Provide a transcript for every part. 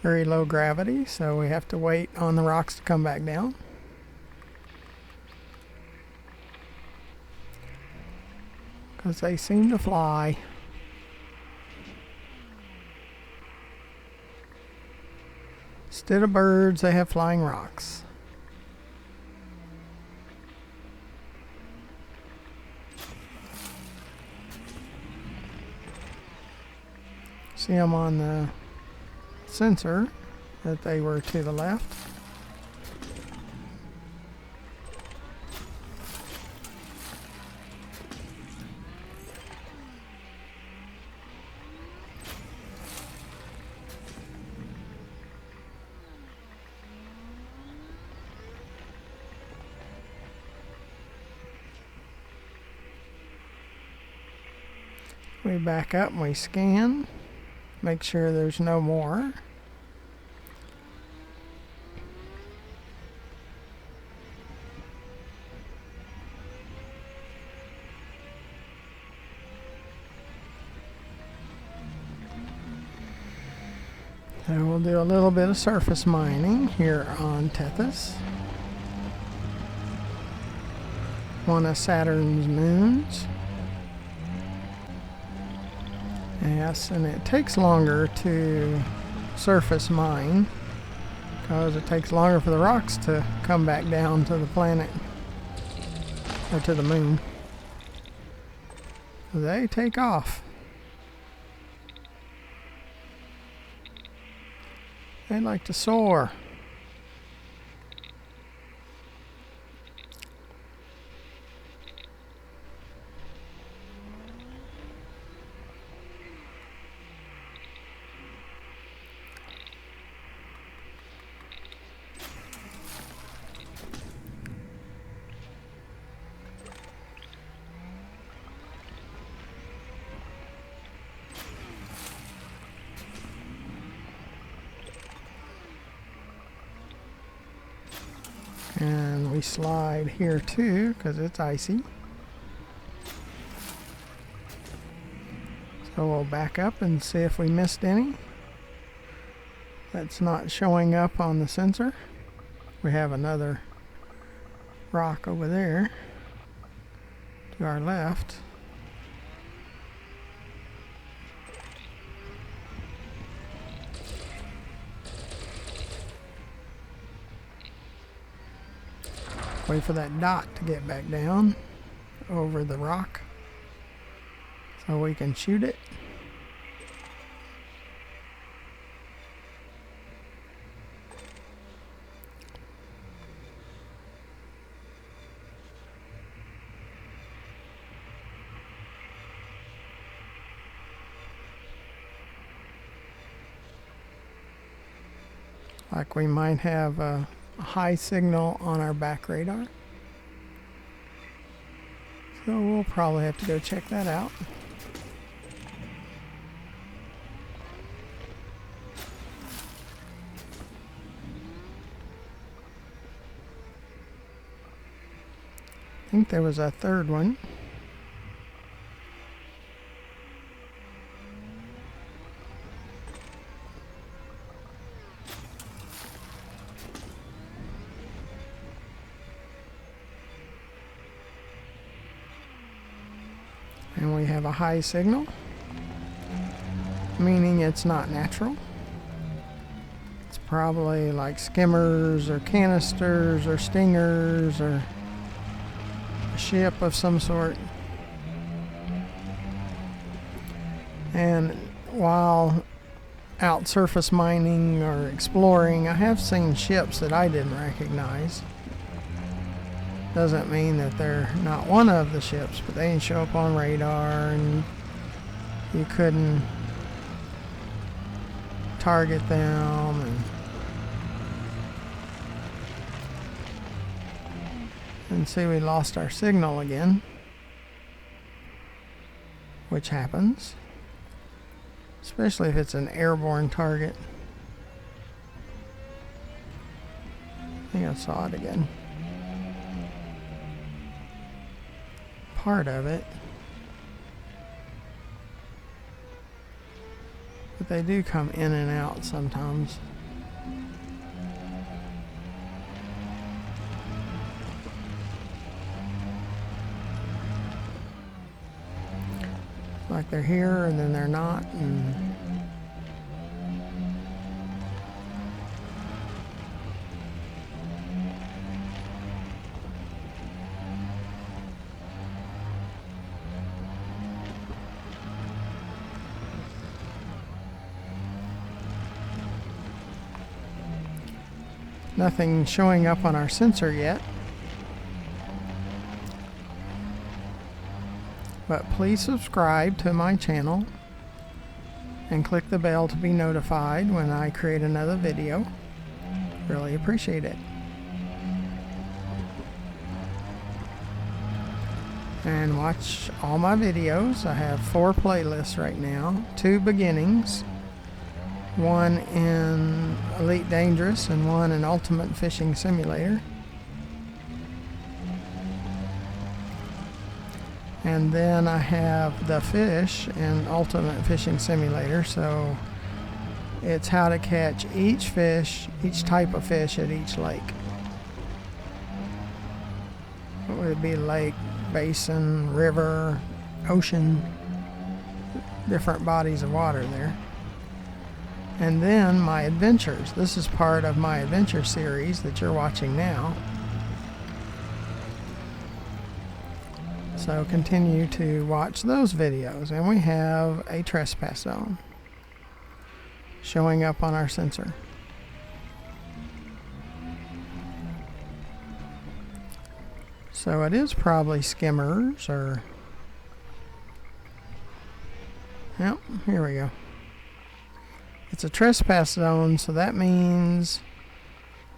very low gravity, so we have to wait on the rocks to come back down. Because they seem to fly. Instead of birds, they have flying rocks. See them on the sensor that they were to the left. We back up and we scan, make sure there's no more. So we'll do a little bit of surface mining here on Tethys, one of Saturn's moons. Yes, and it takes longer to surface mine because it takes longer for the rocks to come back down to the planet or to the moon. They take off. They like to soar. And we slide here too because it's icy. So we'll back up and see if we missed any. That's not showing up on the sensor. We have another rock over there to our left. Wait for that dot to get back down over the rock so we can shoot it. Like we might have a high signal on our back radar. So we'll probably have to go check that out. I think there was a third one. And we have a high signal, meaning it's not natural. It's probably like skimmers or canisters or stingers or a ship of some sort. And while out surface mining or exploring, I have seen ships that I didn't recognize. Doesn't mean that they're not one of the ships, but they didn't show up on radar and you couldn't target them. And see, we lost our signal again, which happens, especially if it's an airborne target. I think I saw it again. Part of it, but they do come in and out sometimes. like they're here and then they're not. And nothing showing up on our sensor yet. But please subscribe to my channel and click the bell to be notified when I create another video. Really appreciate it. And watch all my videos. I have 4 playlists right now. 2 beginnings, 1 in Elite Dangerous and 1 in Ultimate Fishing Simulator. And then I have the fish in Ultimate Fishing Simulator, so it's how to catch each fish, each type of fish at each lake. It would be lake, basin, river, ocean, different bodies of water there. And then my adventures. This is part of my adventure series that you're watching now. So continue to watch those videos. And we have a trespass zone showing up on our sensor. So it is probably skimmers or... Yep, here we go. It's a trespass zone, so that means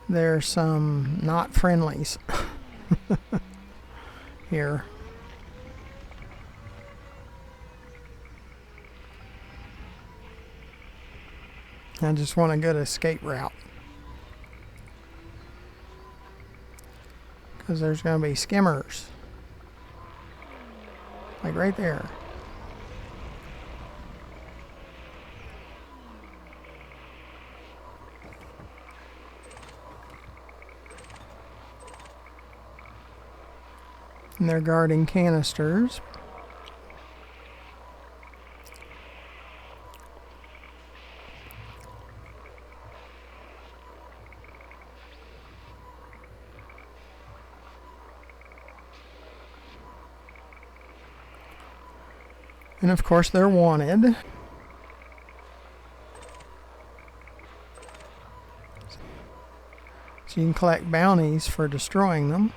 there's some not friendlies here. I just want a good escape route, because there's going to be skimmers, like right there. And they're guarding canisters. And of course they're wanted. So you can collect bounties for destroying them.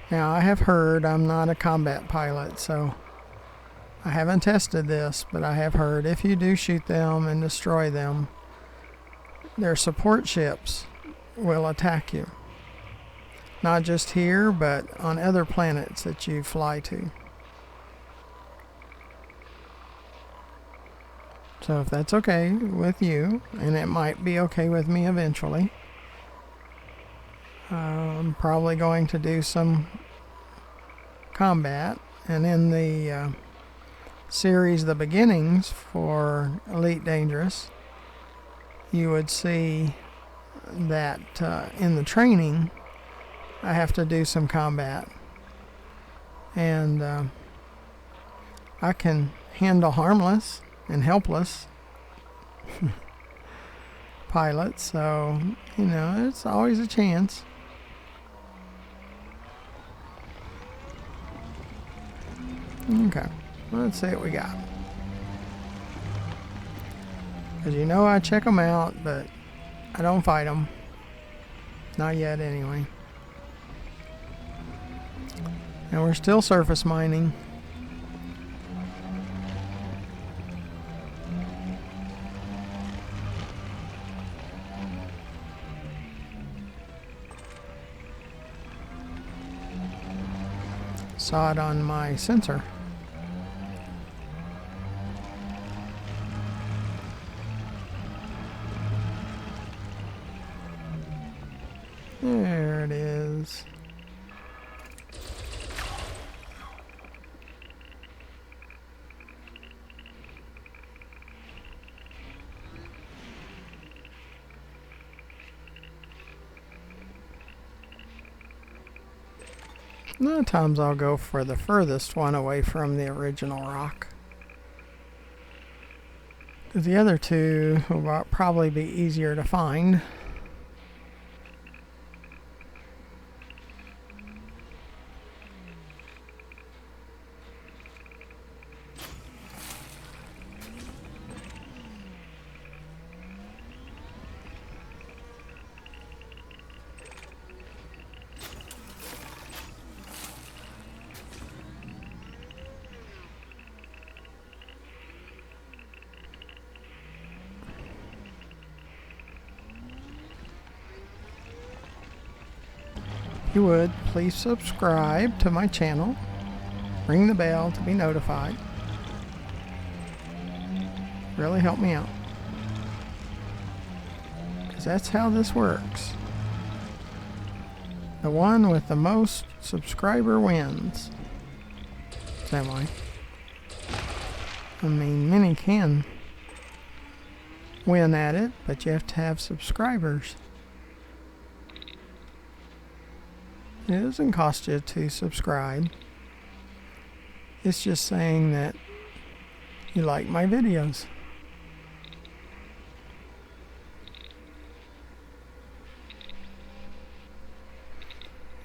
Now I have heard, I'm not a combat pilot, so I haven't tested this, but I have heard if you do shoot them and destroy them, their support ships will attack you. Not just here, but on other planets that you fly to. So if that's okay with you, and it might be okay with me eventually, I'm probably going to do some combat. And in the series The Beginnings for Elite Dangerous, you would see that in the training I have to do some combat. And I can handle harmless and helpless pilots, so you know, it's always a chance. Okay, let's see what we got. Because you know I check them out, but I don't fight them. Not yet, anyway. And we're still surface mining. Saw it on my sensor. There it is. A lot of times I'll go for the furthest one away from the original rock. The other two will probably be easier to find. If you would, please subscribe to my channel. Ring the bell to be notified. Really help me out. Because that's how this works. The one with the most subscriber wins. Same way. I mean, many can win at it, but you have to have subscribers. It doesn't cost you to subscribe. It's just saying that you like my videos.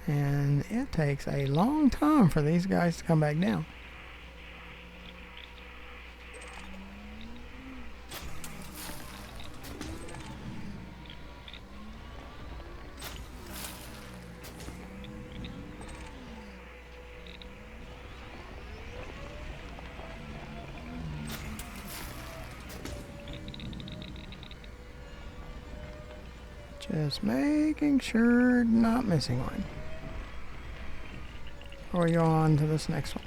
And it takes a long time for these guys to come back down. Just making sure not missing one. Or you on to this next one.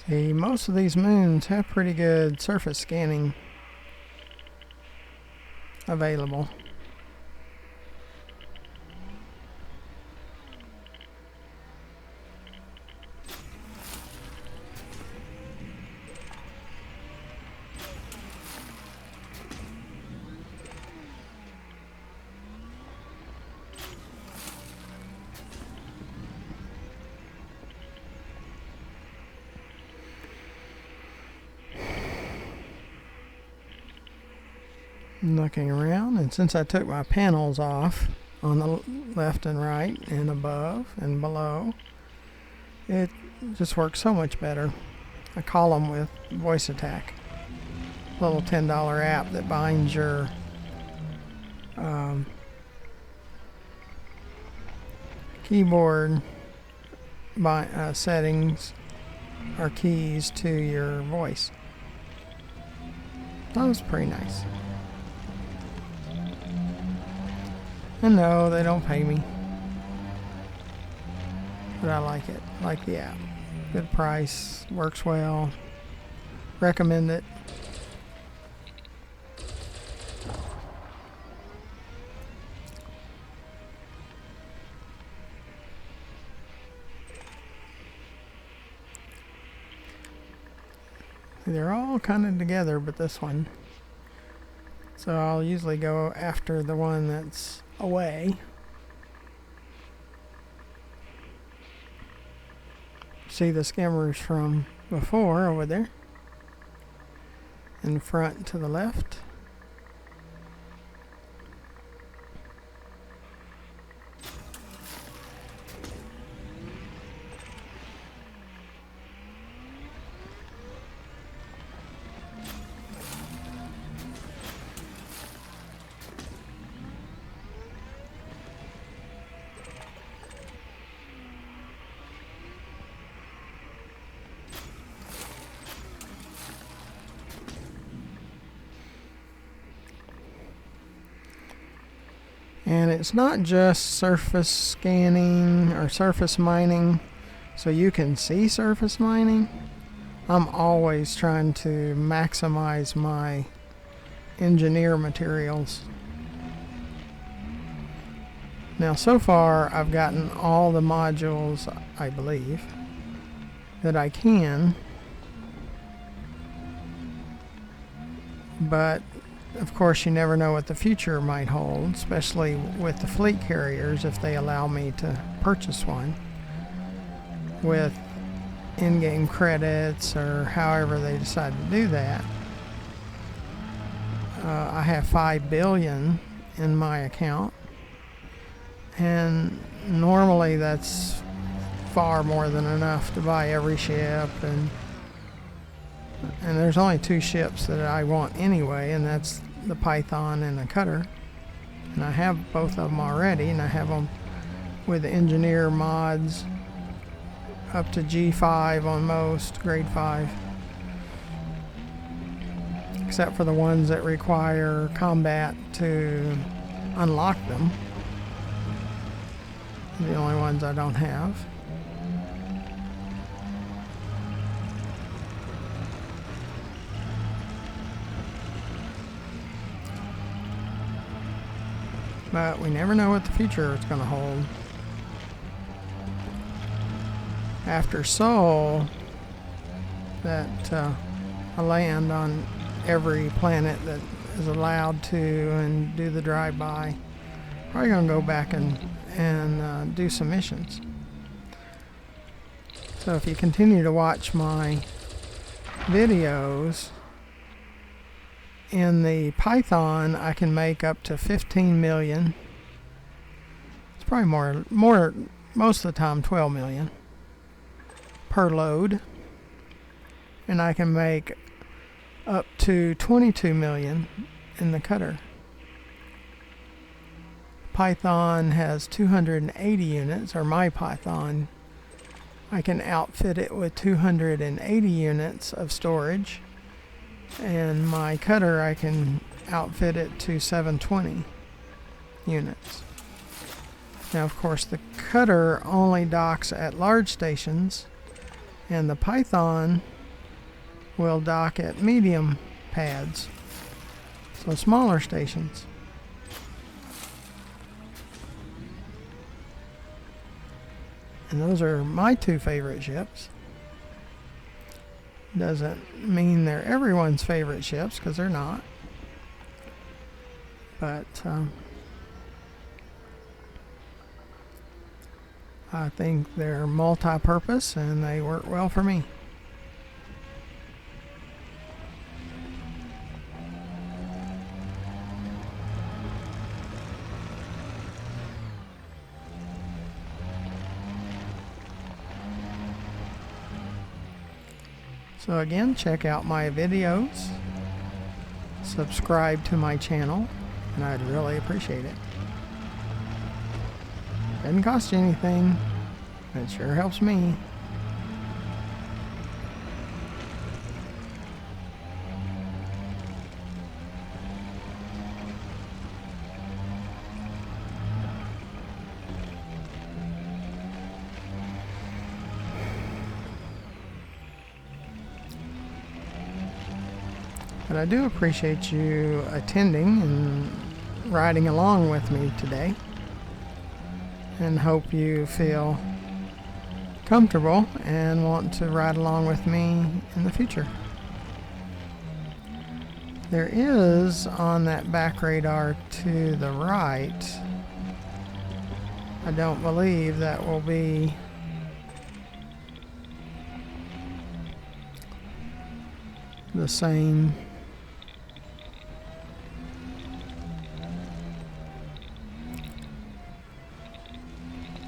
See, most of these moons have pretty good surface scanning available. Looking around, and since I took my panels off on the left and right and above and below, it just works so much better. I call them with Voice Attack, little $10 app that binds your keyboard settings or keys to your voice. That was pretty nice. And no, they don't pay me. But I like it. Like the app. Good price. Works well. Recommend it. They're all kind of together, but this one. So I'll usually go after the one that's away. See the skimmers from before over there. In front to the left. And it's not just surface scanning or surface mining, so you can see surface mining. I'm always trying to maximize my engineer materials. Now, so far, I've gotten all the modules, I believe, that I can. But, of course, you never know what the future might hold, especially with the fleet carriers, if they allow me to purchase one with in-game credits or however they decide to do that. I have 5 billion in my account, and normally that's far more than enough to buy every ship, and there's only 2 ships that I want anyway, and that's the Python and the Cutter, and I have both of them already, and I have them with engineer mods up to G5 on most, grade 5, except for the ones that require combat to unlock them. The only ones I don't have. But we never know what the future is going to hold. After Sol, that I land on every planet that is allowed to and do the drive-by. Probably going to go back and do some missions. So if you continue to watch my videos, in the Python I can make up to 15 million. It's probably more most of the time 12 million per load, and I can make up to 22 million in the Cutter. Python has 280 units, or my Python, I can outfit it with 280 units of storage, and my Cutter I can outfit it to 720 units. Now, of course, the Cutter only docks at large stations, and the Python will dock at medium pads, so smaller stations. And those are my 2 favorite ships. Doesn't mean they're everyone's favorite ships, because they're not. But I think they're multi-purpose and they work well for me. So again, check out my videos, subscribe to my channel, and I'd really appreciate it. Doesn't cost you anything, but it sure helps me. But I do appreciate you attending and riding along with me today, and hope you feel comfortable and want to ride along with me in the future. There is, on that back radar to the right, I don't believe that will be the same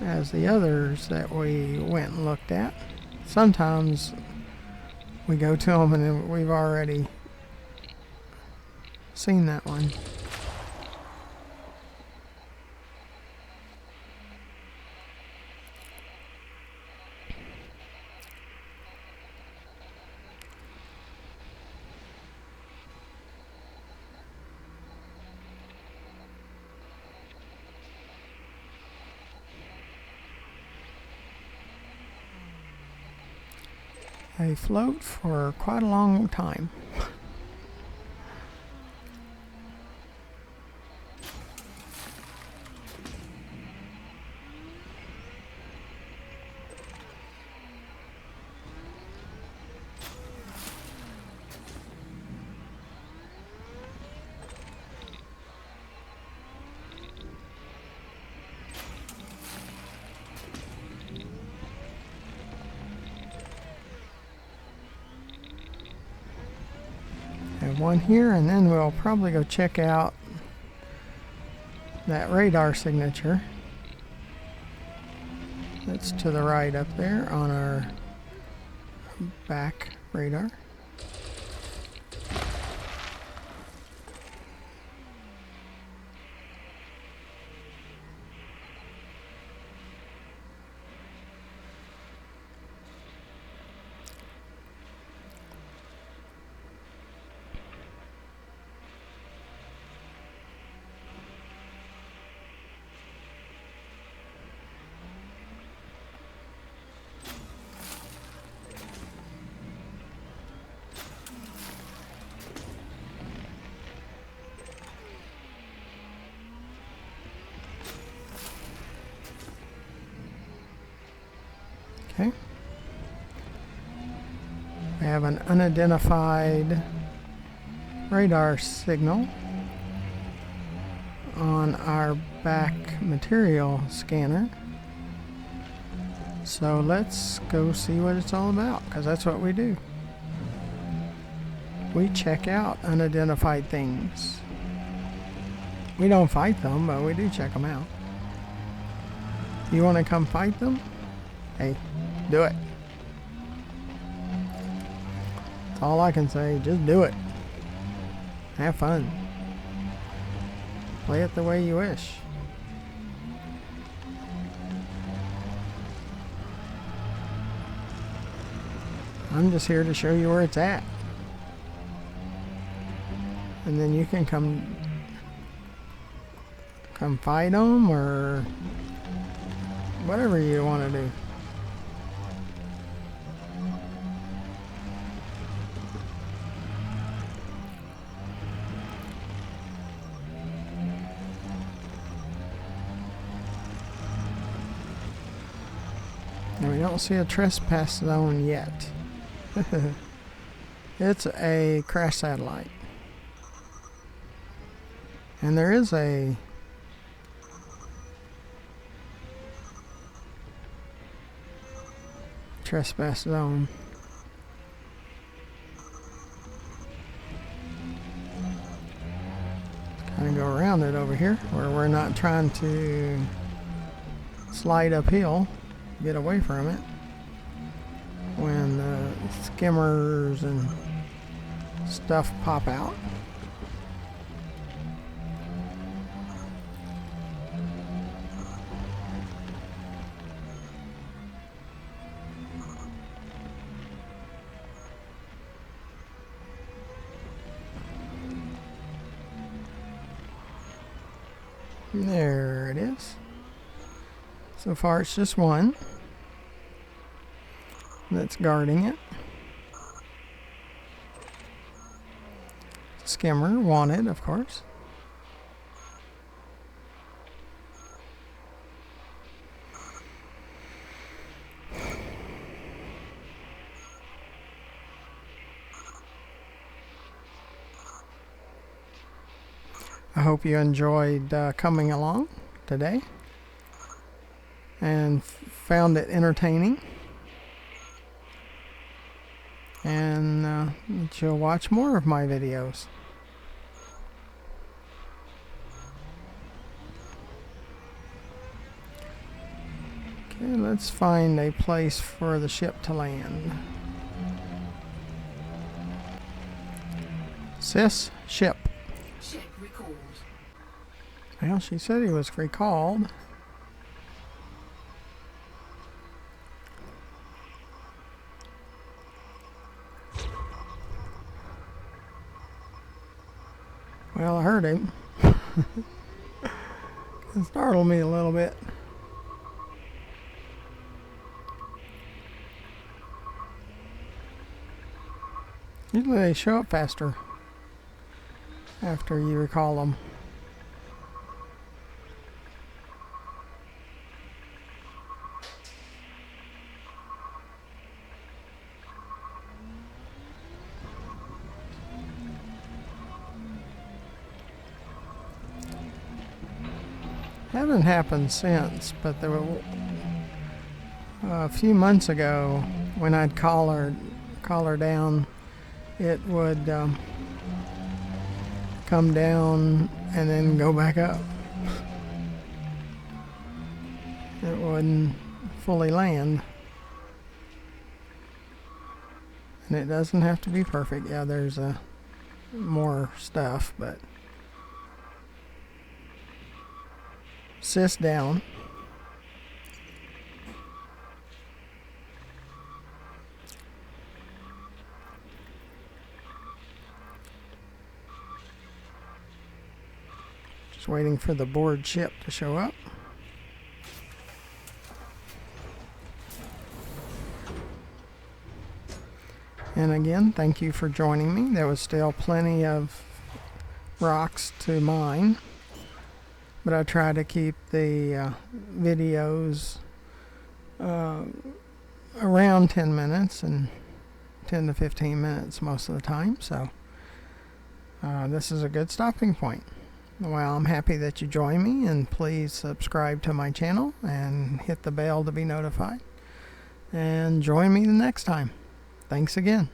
as the others that we went and looked at. Sometimes we go to them and we've already seen that one. afloat for quite a long time. One here, and then we'll probably go check out that radar signature that's to the right up there on our back radar. Okay. We have an unidentified radar signal on our back material scanner. So let's go see what it's all about, because that's what we do. We check out unidentified things. We don't fight them, but we do check them out. You want to come fight them? Hey, do it. That's all I can say. Just do it. Have fun. Play it the way you wish. I'm just here to show you where it's at. And then you can come fight them or whatever you want to do. And we don't see a trespass zone yet. It's a crash satellite. And there is a trespass zone. Kind of go around it over here where we're not trying to slide uphill, get away from it when the skimmers and stuff pop out. There it is. So far it's just one that's guarding it. Skimmer wanted, of course. I hope you enjoyed coming along today and found it entertaining, and that you'll watch more of my videos. Okay, let's find a place for the ship to land. Sis, ship. Ship recalled. Well, she said he was recalled. Well, I heard him. It startled me a little bit. Usually they show up faster after you recall them. Haven't happened since, but there were a few months ago when I'd call her down, it would come down and then go back up. It wouldn't fully land. And it doesn't have to be perfect. Yeah, there's more stuff, but assist down. Just waiting for the board ship to show up. And again, thank you for joining me. There was still plenty of rocks to mine, but I try to keep the videos around 10 minutes and 10 to 15 minutes most of the time. So this is a good stopping point. Well, I'm happy that you joined me, and please subscribe to my channel and hit the bell to be notified. And join me the next time. Thanks again.